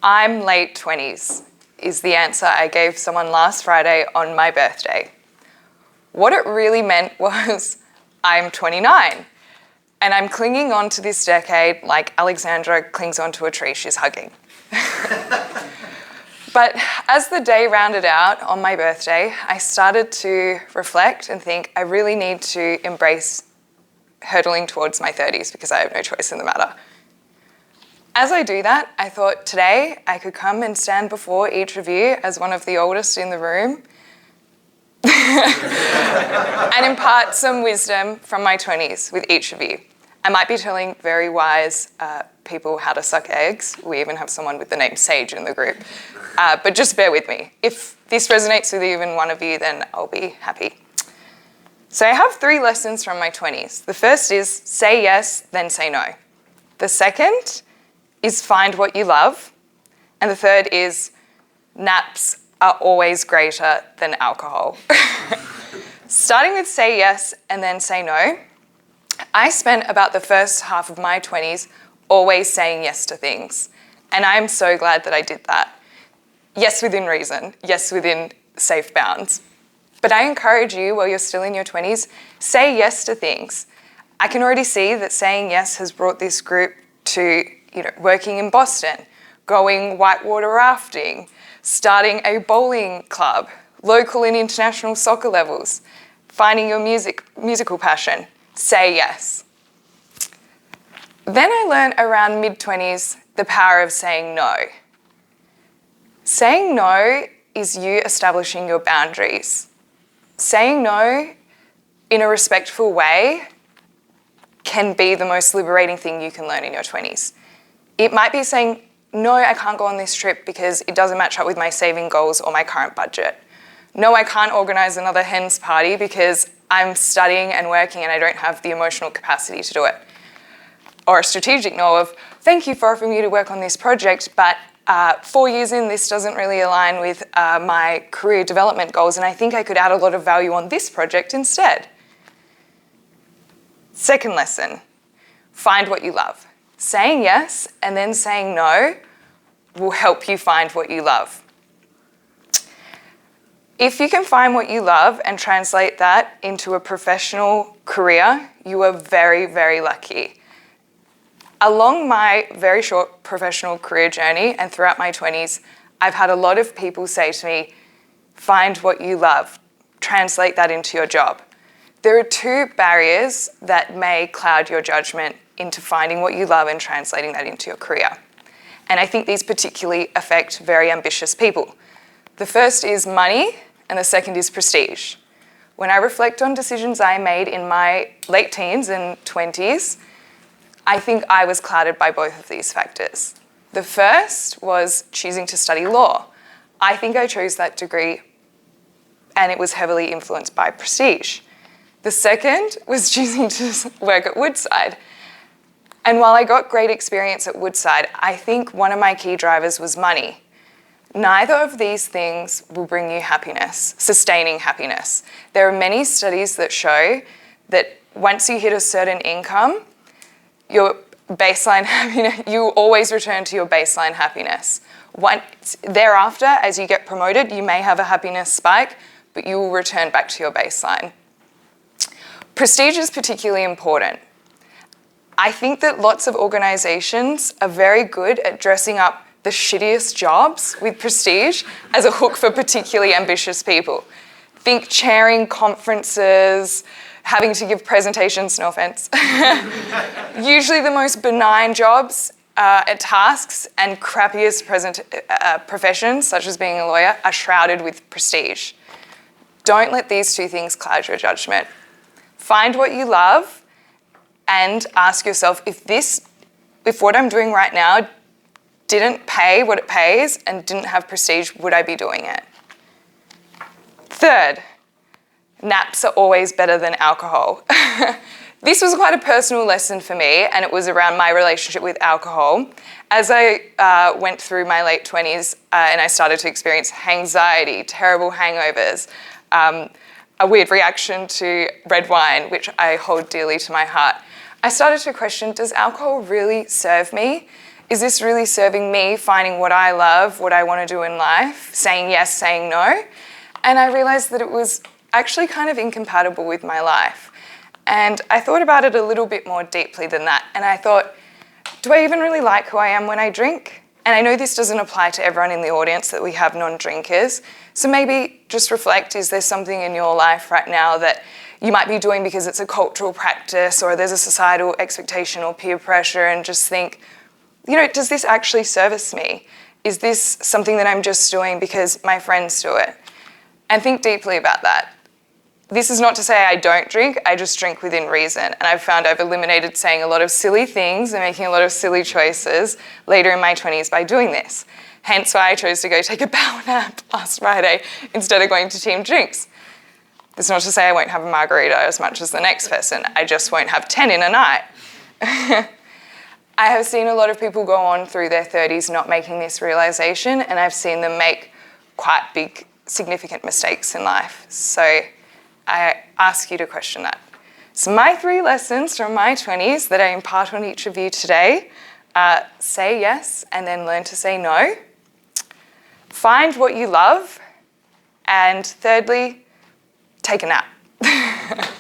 I'm late 20s is the answer I gave someone last Friday on my birthday. What it really meant was I'm 29 and I'm clinging on to this decade like Alexandra clings onto a tree she's hugging. But as the day rounded out on my birthday, I started to reflect and think I really need to embrace hurtling towards my 30s because I have no choice in the matter. As I do that, I thought today I could come and stand before each of you as one of the oldest in the room and impart some wisdom from my 20s with each of you. I might be telling very wise people how to suck eggs. We even have someone with the name Sage in the group. But just bear with me. If this resonates with even one of you, then I'll be happy. So I have 3 lessons from my 20s. The first is say yes, then say no. The second is find what you love. And the third is naps are always greater than alcohol. Starting with say yes and then say no, I spent about the first half of my 20s always saying yes to things. And I'm so glad that I did that. Yes, within reason. Yes, within safe bounds. But I encourage you, while you're still in your 20s, say yes to things. I can already see that saying yes has brought this group to, working in Boston, going whitewater rafting, starting a bowling club, local and international soccer levels, finding your musical passion. Say yes. Then I learned around mid-20s the power of saying no. Saying no is you establishing your boundaries. Saying no in a respectful way can be the most liberating thing you can learn in your 20s. It might be saying, no, I can't go on this trip because it doesn't match up with my saving goals or my current budget. No, I can't organise another hen's party because I'm studying and working and I don't have the emotional capacity to do it. Or a strategic no of, thank you for offering me to work on this project, but 4 years in, this doesn't really align with my career development goals, and I think I could add a lot of value on this project instead. Second lesson, find what you love. Saying yes and then saying no will help you find what you love. If you can find what you love and translate that into a professional career, you are very, very lucky. Along my very short professional career journey and throughout my 20s, I've had a lot of people say to me, find what you love, translate that into your job. There are 2 barriers that may cloud your judgment into finding what you love and translating that into your career. And I think these particularly affect very ambitious people. The first is money, and the second is prestige. When I reflect on decisions I made in my late teens and 20s, I think I was clouded by both of these factors. The first was choosing to study law. I think I chose that degree and it was heavily influenced by prestige. The second was choosing to work at Woodside. And while I got great experience at Woodside, I think one of my key drivers was money. Neither of these things will bring you happiness, sustaining happiness. There are many studies that show that once you hit a certain income, your baseline happiness, you always return to your baseline happiness. Thereafter, as you get promoted, you may have a happiness spike, but you will return back to your baseline. Prestige is particularly important. I think that lots of organisations are very good at dressing up the shittiest jobs with prestige as a hook for particularly ambitious people. Think chairing conferences, having to give presentations, no offence. Usually the most benign jobs, tasks, and crappiest professions, such as being a lawyer, are shrouded with prestige. Don't let these 2 things cloud your judgment. Find what you love and ask yourself, if what I'm doing right now didn't pay what it pays and didn't have prestige, would I be doing it? Third, naps are always better than alcohol. This was quite a personal lesson for me, and it was around my relationship with alcohol. As I went through my late 20s and I started to experience anxiety, terrible hangovers, a weird reaction to red wine, which I hold dearly to my heart, I started to question, does alcohol really serve me? is this really serving me, finding what I love, what I want to do in life, saying yes, saying no? And I realized that it was actually kind of incompatible with my life. And I thought about it a little bit more deeply than that. And I thought, do I even really like who I am when I drink? And I know this doesn't apply to everyone in the audience, that we have non-drinkers. So maybe just reflect, is there something in your life right now that you might be doing because it's a cultural practice or there's a societal expectation or peer pressure, and just think, does this actually service me? Is this something that I'm just doing because my friends do it? And think deeply about that. This is not to say I don't drink, I just drink within reason. And I've found I've eliminated saying a lot of silly things and making a lot of silly choices later in my 20s by doing this. Hence why I chose to go take a power nap last Friday instead of going to team drinks. It's not to say I won't have a margarita as much as the next person, I just won't have 10 in a night. I have seen a lot of people go on through their 30s not making this realization, and I've seen them make quite big, significant mistakes in life. So I ask you to question that. So my 3 lessons from my 20s that I impart on each of you today are: say yes and then learn to say no. Find what you love. And thirdly, take a nap.